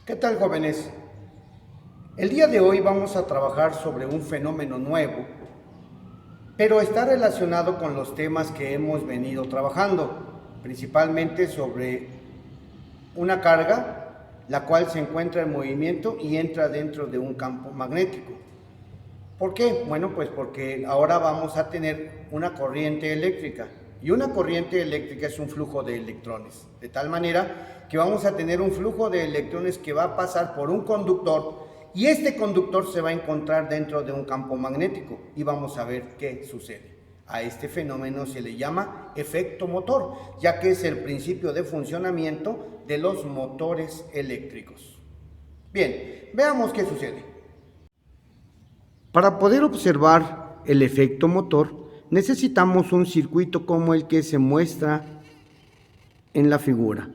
¿Qué tal, jóvenes? El día de hoy vamos a trabajar sobre un fenómeno nuevo, pero está relacionado con los temas que hemos venido trabajando, principalmente sobre una carga, la cual se encuentra en movimiento y entra dentro de un campo magnético. ¿Por qué? Bueno, pues porque ahora vamos a tener una corriente eléctrica, y una corriente eléctrica es un flujo de electrones, de tal manera que vamos a tener un flujo de electrones que va a pasar por un conductor, y este conductor se va a encontrar dentro de un campo magnético, y vamos a ver qué sucede. A este fenómeno se le llama efecto motor, ya que es el principio de funcionamiento de los motores eléctricos. Bien, veamos qué sucede. Para poder observar el efecto motor, necesitamos un circuito como el que se muestra en la figura.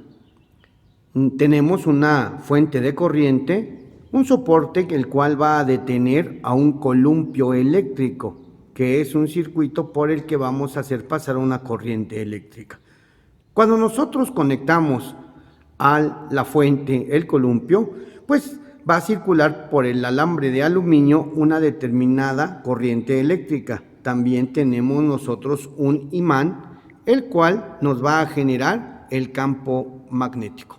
Tenemos una fuente de corriente, un soporte el cual va a detener a un columpio eléctrico, que es un circuito por el que vamos a hacer pasar una corriente eléctrica. Cuando nosotros conectamos a la fuente, el columpio, pues va a circular por el alambre de aluminio una determinada corriente eléctrica. También tenemos nosotros un imán, el cual nos va a generar el campo magnético.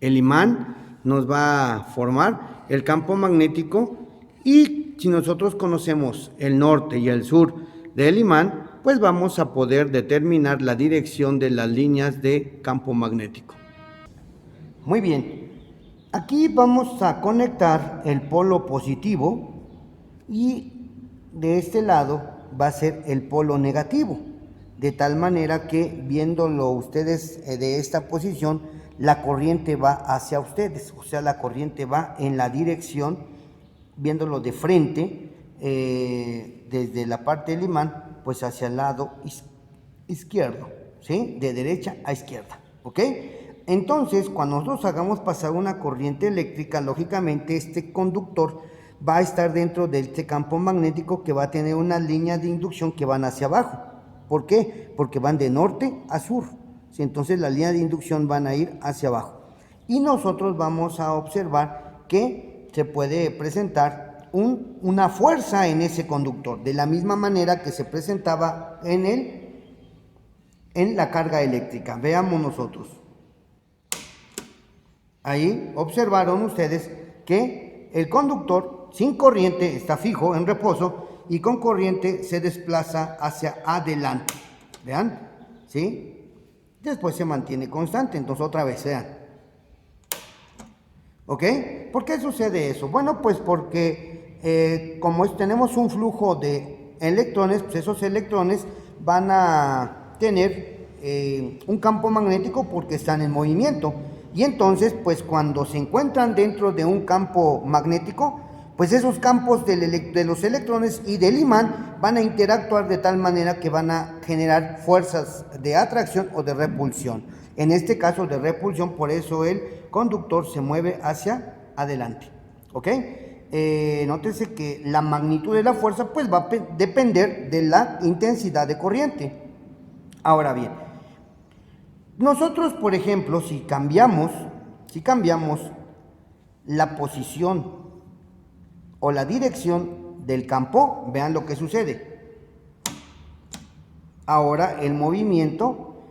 El imán nos va a formar el campo magnético, y si nosotros conocemos el norte y el sur del imán, pues vamos a poder determinar la dirección de las líneas de campo magnético. Muy bien. Aquí vamos a conectar el polo positivo, y de este lado va a ser el polo negativo, de tal manera que viéndolo ustedes de esta posición, la corriente va hacia ustedes, o sea, la corriente va en la dirección, viéndolo de frente, desde la parte del imán, pues hacia el lado izquierdo, ¿sí? De derecha a izquierda, ¿ok? Entonces, cuando nosotros hagamos pasar una corriente eléctrica, lógicamente este conductor va a estar dentro de este campo magnético, que va a tener unas líneas de inducción que van hacia abajo. ¿Por qué? Porque van de norte a sur. ¿Sí? Entonces las líneas de inducción van a ir hacia abajo. Y nosotros vamos a observar que se puede presentar una fuerza en ese conductor, de la misma manera que se presentaba en la carga eléctrica. Veamos nosotros. Ahí observaron ustedes que el conductor sin corriente está fijo, en reposo, y con corriente se desplaza hacia adelante. ¿Vean? ¿Sí? Después se mantiene constante. Entonces otra vez, vean. ¿Ok? ¿Por qué sucede eso? Bueno, pues porque como tenemos un flujo de electrones, pues esos electrones van a tener un campo magnético porque están en movimiento. Y entonces, pues cuando se encuentran dentro de un campo magnético, pues esos campos de los electrones y del imán van a interactuar de tal manera que van a generar fuerzas de atracción o de repulsión. En este caso de repulsión, por eso el conductor se mueve hacia adelante. ¿Ok? Nótese que la magnitud de la fuerza pues va a depender de la intensidad de corriente. Ahora bien, nosotros, por ejemplo, si cambiamos la posición o la dirección del campo, vean lo que sucede. Ahora el movimiento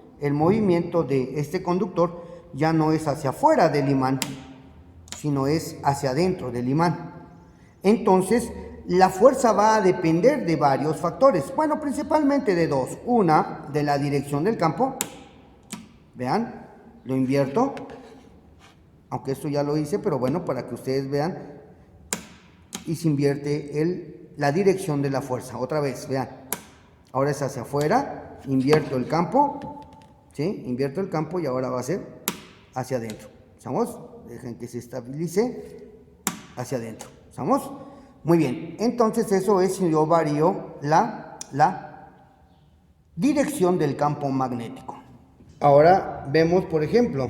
de este conductor ya no es hacia afuera del imán, sino es hacia adentro del imán. Entonces, la fuerza va a depender de varios factores. Bueno, principalmente de dos. Una, de la dirección del campo. Vean, lo invierto, aunque esto ya lo hice, pero bueno, para que ustedes vean, y se invierte la dirección de la fuerza. Otra vez, vean, ahora es hacia afuera, invierto el campo, ¿sí? Invierto el campo y ahora va a ser hacia adentro. ¿Estamos? Dejen que se estabilice hacia adentro. ¿Estamos? Muy bien, entonces eso es si yo varío la dirección del campo magnético. Ahora vemos, por ejemplo,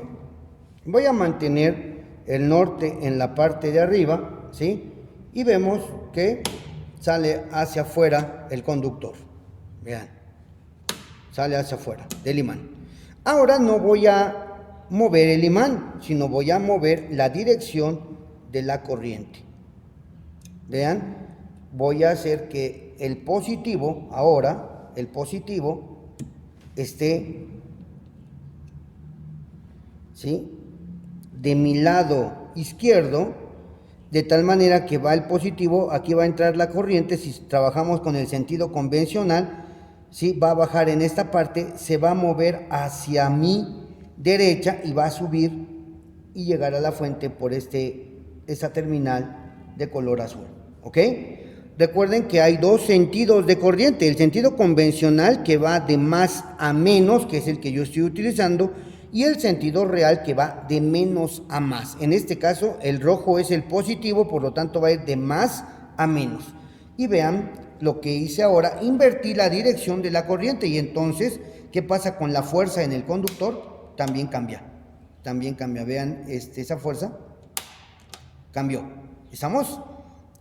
voy a mantener el norte en la parte de arriba, ¿sí? Y vemos que sale hacia afuera el conductor. Vean, sale hacia afuera del imán. Ahora no voy a mover el imán, sino voy a mover la dirección de la corriente. Vean, voy a hacer que el positivo, ahora, el positivo esté, ¿sí?, de mi lado izquierdo, de tal manera que va el positivo, aquí va a entrar la corriente. Si trabajamos con el sentido convencional, ¿sí?, va a bajar en esta parte, se va a mover hacia mi derecha y va a subir y llegar a la fuente por esta terminal de color azul, ¿ok? Recuerden que hay dos sentidos de corriente: el sentido convencional, que va de más a menos, que es el que yo estoy utilizando, y el sentido real, que va de menos a más. En este caso el rojo es el positivo, por lo tanto va a ir de más a menos. Y vean lo que hice ahora: invertí la dirección de la corriente, y entonces, ¿qué pasa con la fuerza en el conductor? También cambia, vean, esa fuerza cambió. ¿Estamos?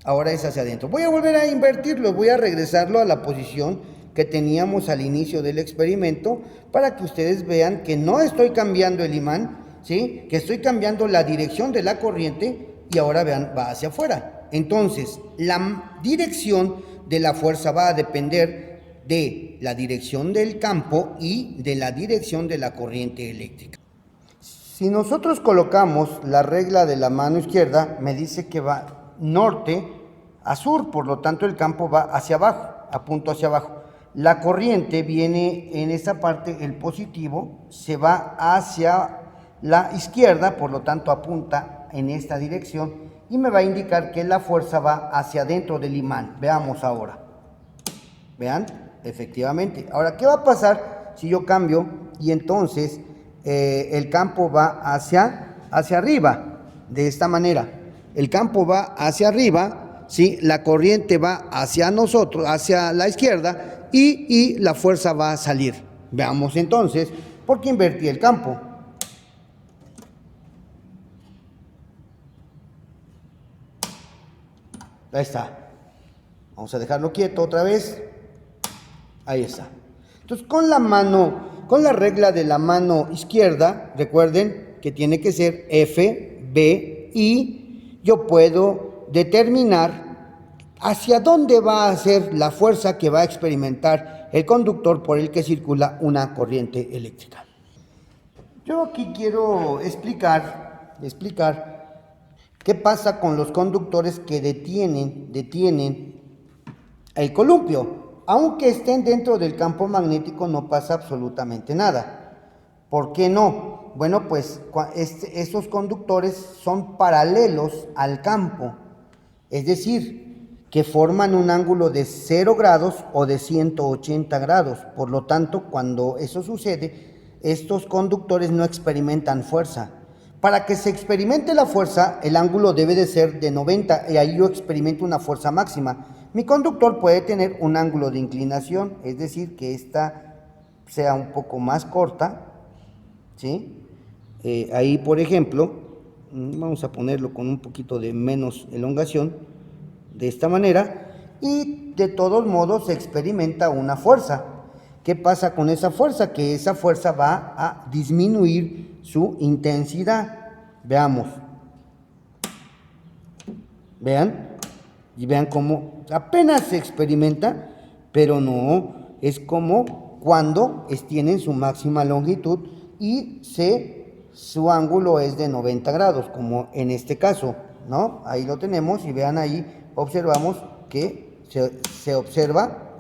Ahora es hacia adentro. Voy a volver a invertirlo, voy a regresarlo a la posición que teníamos al inicio del experimento, para que ustedes vean que no estoy cambiando el imán, ¿sí?, que estoy cambiando la dirección de la corriente, y ahora vean, va hacia afuera. Entonces, la dirección de la fuerza va a depender de la dirección del campo y de la dirección de la corriente eléctrica. Si nosotros colocamos la regla de la mano izquierda, me dice que va norte a sur, por lo tanto el campo va hacia abajo, apunto hacia abajo. La corriente viene en esta parte, el positivo se va hacia la izquierda, por lo tanto apunta en esta dirección, y me va a indicar que la fuerza va hacia adentro del imán. Veamos ahora. Vean, efectivamente. Ahora, ¿qué va a pasar si yo cambio y entonces el campo va hacia arriba? De esta manera, el campo va hacia arriba, ¿sí?, la corriente va hacia nosotros, hacia la izquierda, y la fuerza va a salir. Veamos entonces, ¿por qué invertí el campo? Ahí está. Vamos a dejarlo quieto otra vez. Ahí está. Entonces, con la regla de la mano izquierda, recuerden que tiene que ser F, B, I, yo puedo determinar hacia dónde va a ser la fuerza que va a experimentar el conductor por el que circula una corriente eléctrica. Yo aquí quiero explicar qué pasa con los conductores que detienen el columpio. Aunque estén dentro del campo magnético, no pasa absolutamente nada. ¿Por qué no? Bueno, pues esos conductores son paralelos al campo, es decir, que forman un ángulo de 0 grados o de 180 grados. Por lo tanto, cuando eso sucede, estos conductores no experimentan fuerza. Para que se experimente la fuerza, el ángulo debe de ser de 90, y ahí yo experimento una fuerza máxima. Mi conductor puede tener un ángulo de inclinación, es decir, que esta sea un poco más corta, ¿sí? Ahí, por ejemplo, vamos a ponerlo con un poquito de menos elongación, de esta manera, y de todos modos se experimenta una fuerza. ¿Qué pasa con esa fuerza? Que esa fuerza va a disminuir su intensidad. Veamos. Vean. Y vean cómo apenas se experimenta, pero no es como cuando tienen su máxima longitud y su ángulo es de 90 grados, como en este caso, ¿no? Ahí lo tenemos, y vean, ahí observamos que se observa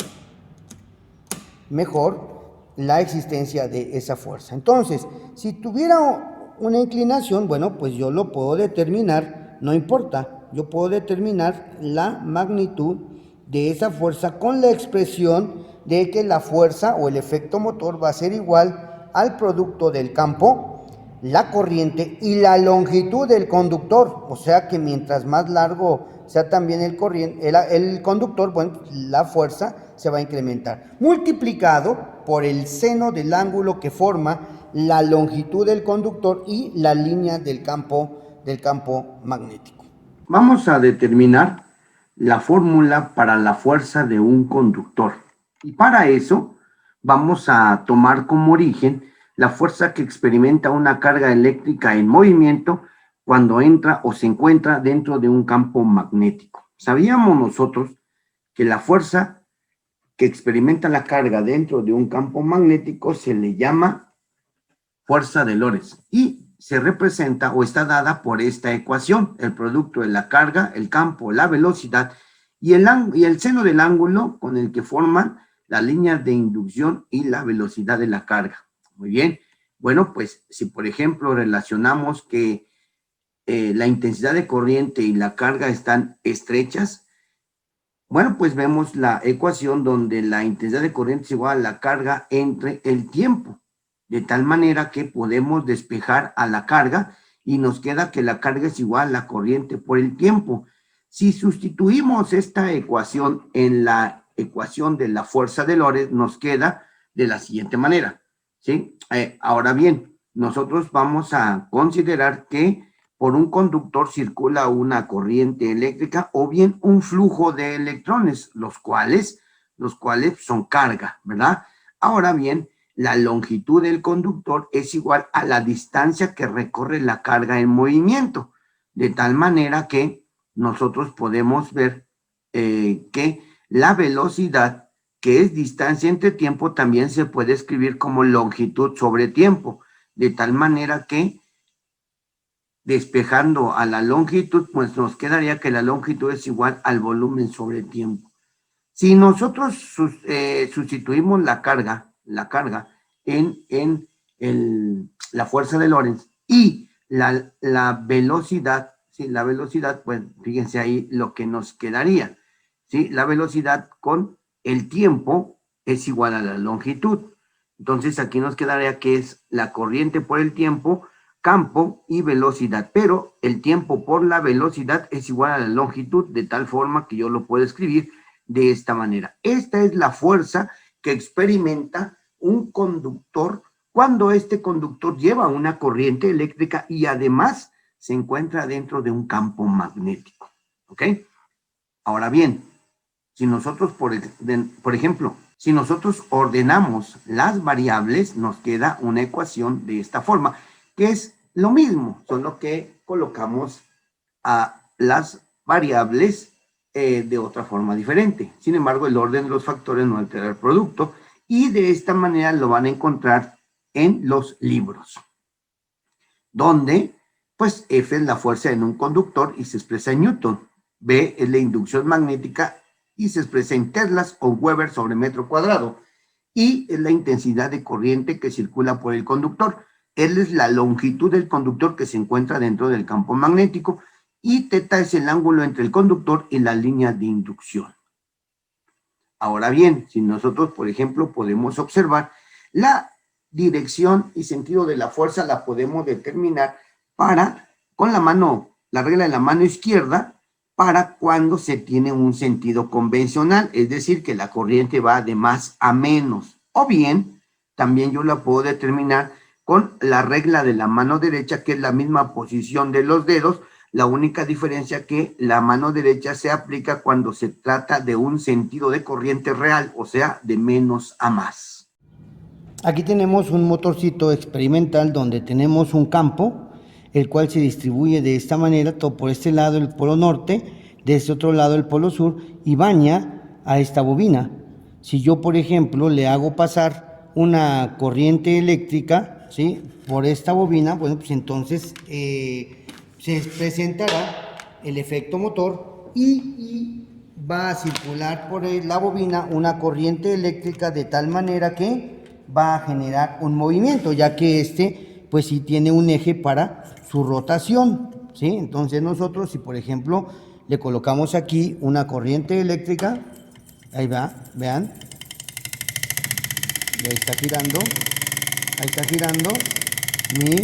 mejor la existencia de esa fuerza. Entonces, si tuviera una inclinación, bueno, pues yo lo puedo determinar, no importa. Yo puedo determinar la magnitud de esa fuerza con la expresión de que la fuerza o el efecto motor va a ser igual al producto del campo, la corriente y la longitud del conductor. O sea que mientras más largo sea también el conductor, bueno, la fuerza se va a incrementar, multiplicado por el seno del ángulo que forma la longitud del conductor y la línea del campo magnético. Vamos a determinar la fórmula para la fuerza de un conductor. Y para eso vamos a tomar como origen la fuerza que experimenta una carga eléctrica en movimiento cuando entra o se encuentra dentro de un campo magnético. Sabíamos nosotros que la fuerza que experimenta la carga dentro de un campo magnético se le llama fuerza de Lorentz y se representa o está dada por esta ecuación, el producto de la carga, el campo, la velocidad y el seno del ángulo con el que forman la línea de inducción y la velocidad de la carga. Muy bien, bueno, pues si por ejemplo relacionamos que la intensidad de corriente y la carga están estrechas, bueno, pues vemos la ecuación donde la intensidad de corriente es igual a la carga entre el tiempo, de tal manera que podemos despejar a la carga y nos queda que la carga es igual a la corriente por el tiempo. Si sustituimos esta ecuación en la ecuación de la fuerza de Lorentz, nos queda de la siguiente manera, ¿sí? Ahora bien, nosotros vamos a considerar que por un conductor circula una corriente eléctrica o bien un flujo de electrones, los cuales son carga, ¿verdad? Ahora bien, la longitud del conductor es igual a la distancia que recorre la carga en movimiento, de tal manera que nosotros podemos ver que la velocidad, que es distancia entre tiempo, también se puede escribir como longitud sobre tiempo, de tal manera que despejando a la longitud, pues nos quedaría que la longitud es igual al volumen sobre tiempo. Si nosotros sustituimos la carga en la fuerza de Lorentz y la velocidad, ¿sí? La velocidad, pues fíjense ahí lo que nos quedaría, ¿sí? La velocidad con el tiempo es igual a la longitud. Entonces aquí nos quedaría que es la corriente por el tiempo, campo y velocidad, pero el tiempo por la velocidad es igual a la longitud, de tal forma que yo lo puedo escribir de esta manera. Esta es la fuerza que experimenta un conductor cuando este conductor lleva una corriente eléctrica y además se encuentra dentro de un campo magnético, ¿ok? Ahora bien, si nosotros, por ejemplo, si nosotros ordenamos las variables, nos queda una ecuación de esta forma, que es lo mismo, solo que colocamos a las variables de otra forma diferente. Sin embargo, el orden de los factores no altera el producto y de esta manera lo van a encontrar en los libros, donde pues F es la fuerza en un conductor y se expresa en Newton, B es la inducción magnética y se expresa en teslas o Weber sobre metro cuadrado, I es la intensidad de corriente que circula por el conductor, L es la longitud del conductor que se encuentra dentro del campo magnético y teta es el ángulo entre el conductor y la línea de inducción. Ahora bien, si nosotros, por ejemplo, podemos observar la dirección y sentido de la fuerza, la podemos determinar con la regla de la mano izquierda, para cuando se tiene un sentido convencional, es decir, que la corriente va de más a menos. O bien, también yo la puedo determinar con la regla de la mano derecha, que es la misma posición de los dedos, la única diferencia que la mano derecha se aplica cuando se trata de un sentido de corriente real, o sea, de menos a más. Aquí tenemos un motorcito experimental donde tenemos un campo, el cual se distribuye de esta manera, todo por este lado el polo norte, de este otro lado el polo sur, y baña a esta bobina. Si yo, por ejemplo, le hago pasar una corriente eléctrica, ¿sí?, por esta bobina, bueno, pues entonces se presentará el efecto motor y va a circular por la bobina una corriente eléctrica de tal manera que va a generar un movimiento, ya que pues sí tiene un eje para su rotación, ¿sí? Entonces nosotros, si por ejemplo le colocamos aquí una corriente eléctrica, ahí va, vean, ahí está girando, y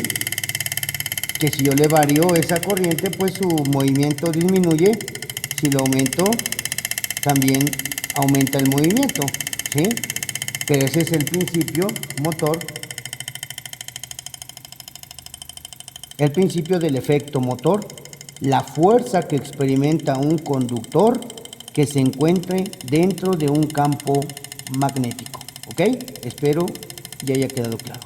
que si yo le varío esa corriente, pues su movimiento disminuye, si lo aumento, también aumenta el movimiento, ¿sí? Pero ese es el principio motor, el principio del efecto motor, la fuerza que experimenta un conductor que se encuentre dentro de un campo magnético, ¿ok? Espero ya haya quedado claro.